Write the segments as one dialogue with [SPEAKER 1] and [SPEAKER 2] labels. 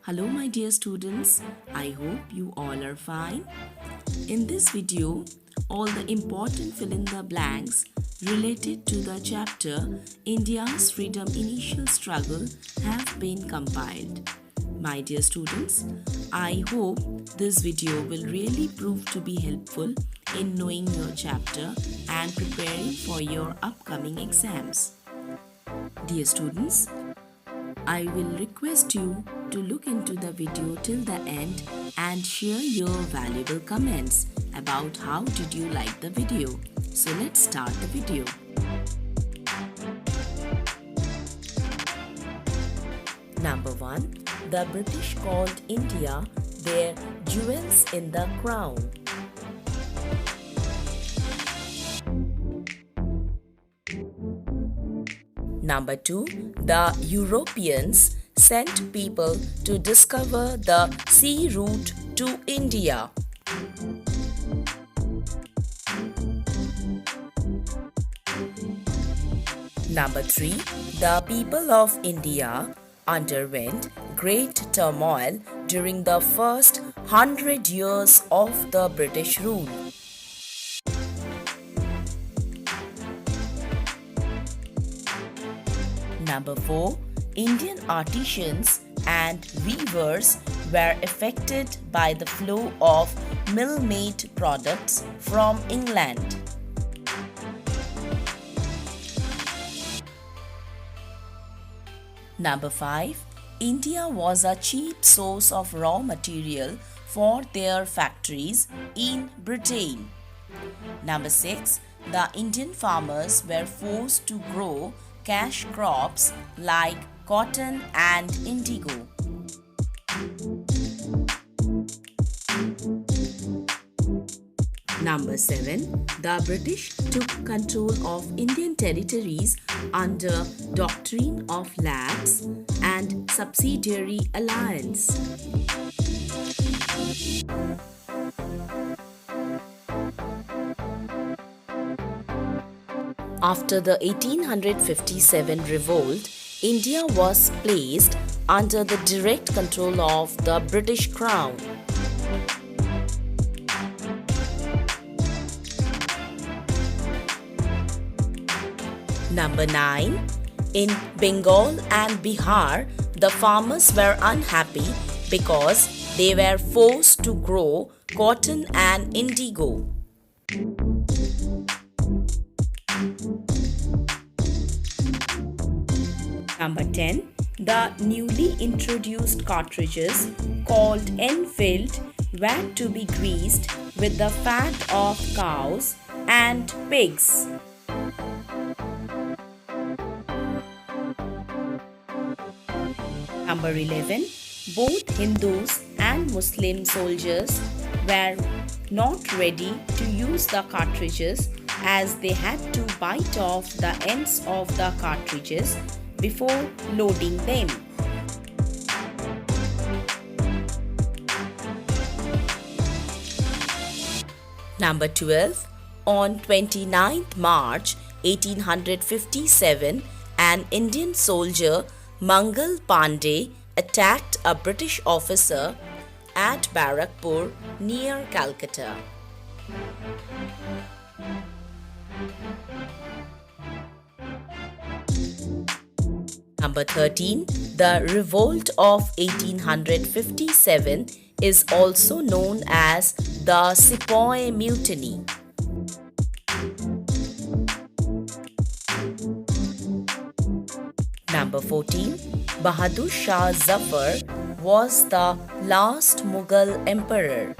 [SPEAKER 1] Hello my dear students, I hope you all are fine. In this video, all the important fill in the blanks related to the chapter India's Freedom Initial Struggle have been compiled. My dear students, I hope this video will really prove to be helpful in knowing your chapter and preparing for your upcoming exams. Dear students, I will request you to look into the video till the end and share your valuable comments about how did you like the video. So let's start the video. Number 1. The British called India their jewels in the crown. Number 2. The Europeans sent people to discover the sea route to India. Number 3. The people of India underwent great turmoil during the first 100 years of the British rule. Number 4. Indian artisans and weavers were affected by the flow of mill-made products from England. Number 5. India was a cheap source of raw material for their factories in Britain. Number 6. The Indian farmers were forced to grow cash crops like cotton and indigo. Number 7. The British took control of Indian territories under Doctrine of Lapse and Subsidiary Alliance. After the 1857 revolt, India was placed under the direct control of the British Crown. Number 9. In Bengal and Bihar, the farmers were unhappy because they were forced to grow cotton and indigo. Number 10. The newly introduced cartridges called Enfield were to be greased with the fat of cows and pigs. Number 11. Both Hindus and Muslim soldiers were not ready to use the cartridges as they had to bite off the ends of the cartridges before loading them. Number 12. On 29th March 1857, an Indian soldier, Mangal Pandey, attacked a British officer at Barakpur near Calcutta. Number 13. The Revolt of 1857 is also known as the Sepoy Mutiny. Number 14. Bahadur Shah Zafar was the last Mughal emperor.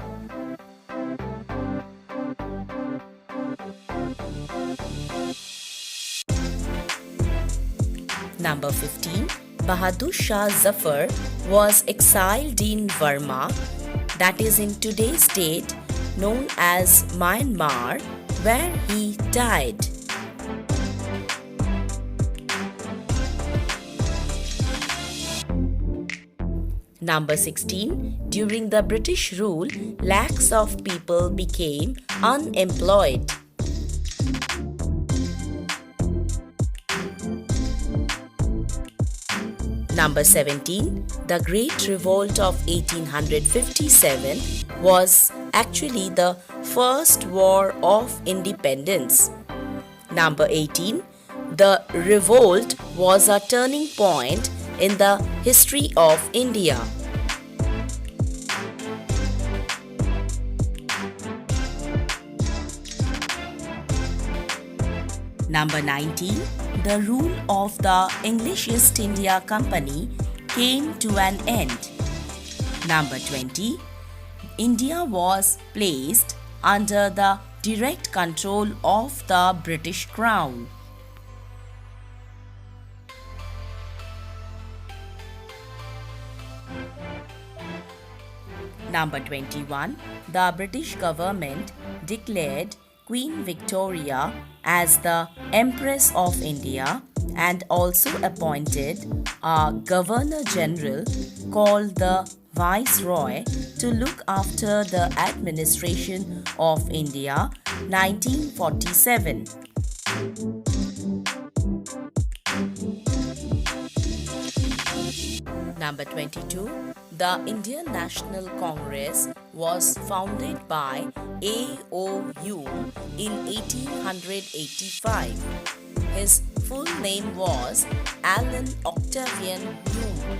[SPEAKER 1] Number 15. Bahadur Shah Zafar was exiled in Burma, that is in today's state known as Myanmar, where he died. Number 16. During the British rule, lakhs of people became unemployed. Number 17. The Great Revolt of 1857 was actually the first war of independence. Number 18. The revolt was a turning point in the history of India. Number 19. The rule of the English East India Company came to an end. Number 20. India was placed under the direct control of the British Crown. Number 21. The British government declared Queen Victoria as the Empress of India and also appointed a Governor General called the Viceroy to look after the administration of India, 1947. Number 22. The Indian National Congress was founded by AOU in 1885. His full name was Allan Octavian Hume.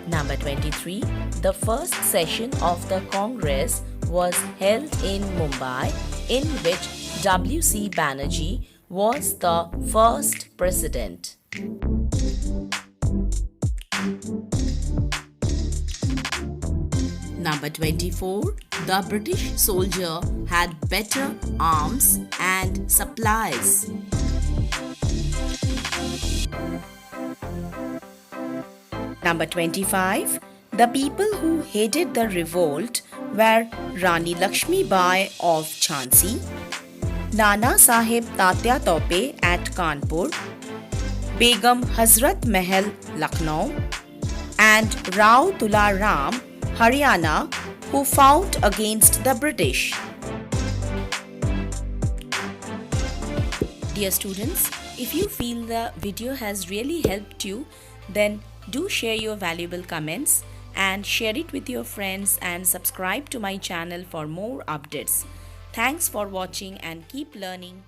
[SPEAKER 1] Number 23. The first session of the Congress was held in Mumbai, in which W.C. Banerjee was the first president. Number 24. The British soldier had better arms and supplies. Number 25. The people who headed the revolt were Rani Lakshmi Bai of Jhansi, Nana Sahib Tatya Tope at Kanpur, Begum Hazrat Mahal, Lucknow, and Rao Tula Ram, Haryana, who fought against the British. Dear students, if you feel the video has really helped you, then do share your valuable comments and share it with your friends and subscribe to my channel for more updates. Thanks for watching and keep learning.